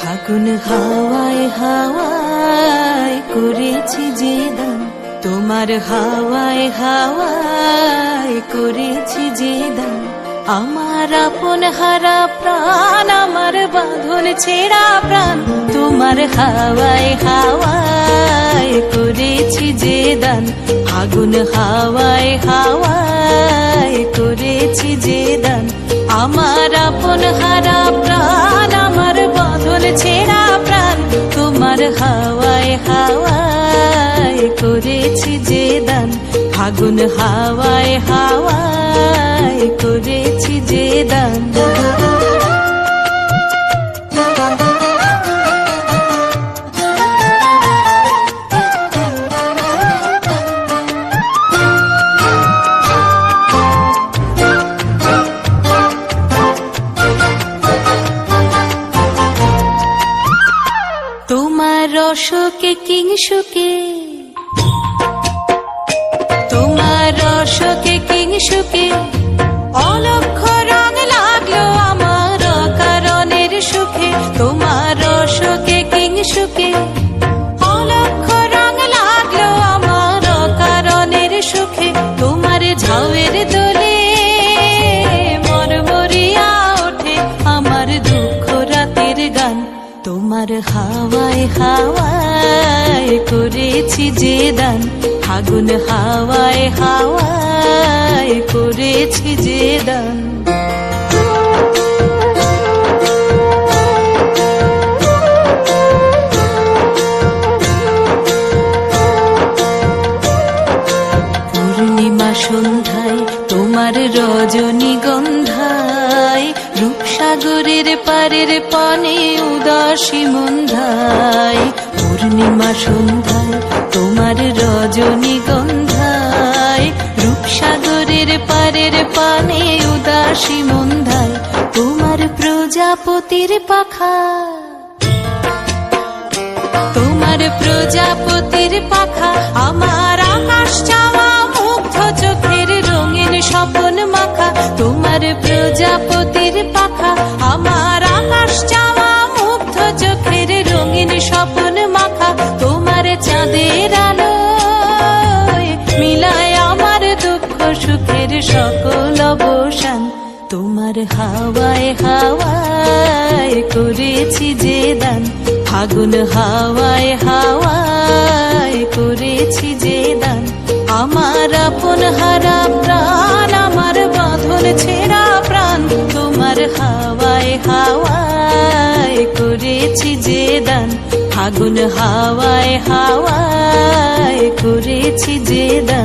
ফাগুন হাওয়ায় হাওয়ায় করেছি যে দান, তোমার হাওয়ায় হাওয়ায় করেছি যে দান। আমার আপন হারা প্রাণ, আমার বাঁধন ছেঁড়া প্রাণ, তোমার হাওয়ায় হাওয়ায় করেছি যে দান। ফাগুন হাওয়ায় হাওয়ায় করেছি যে দান। আমার আপন হারা প্রাণ, আমার বাঁধন ছেঁড়া প্রাণ, তোমার হাওয়ায় হাওয়ায় করেছি যে দান। ফাগুন হাওয়ায় হাওয়ায় করেছি যে দান। তোমার রসকে কিংসুকে, তোমার রসকে কিংসুকে অলক্ষ রং লাগলো আমার কারণের সুখে। তোমার রসকে কিংসুকে অলক্ষ রং লাগলো আমার কারণের সুখে। তোমার ঝাউয়ের দোলে মরমরিয়া ওঠে আমার দুঃখ রাতের গান। তোমার হাওয়ায় হাওয়ায় করেছি যে দান। ফাগুন হাওয়ায় হাওয়ায় করেছি যে দান। পূর্ণিমা সন্ধ্যায় তোমার রজনীগন্ধায়, রূপসাগরের পারের পানে উদাসী মন্ধায়। পূর্ণিমা সন্ধ্যায় তোমার রজনীগন্ধায়, রূপসাগরের পারের পানে উদাসী মন্ধায়। তোমার প্রজাপতির পাখা, তোমার প্রজাপতির পাখা আমার আকাশ চাওয়া মুগ্ধ চোখের রঙিন স্বপন মাখা। তোমার প্রজাপতির পাখা আমার আকাশ চাওয়া মুগ্ধ চোখের রঙিন স্বপন মাখা। তোমার চাঁদের আলোয় মিলায় আমার দুঃখ সুখের সকল অবসান। তোমার হাওয়ায় হাওয়ায় করেছি যে দান। ফাগুন হাওয়ায় হাওয়ায় করেছি যে দান। আমার আপন হারা প্রাণ, আমার বাঁধন ছেঁড়া প্রাণ, তোমার হাওয়ায় হাওয়ায় করেছি যে দান। ফাগুন হাওয়ায় হাওয়ায় করেছি যে দান।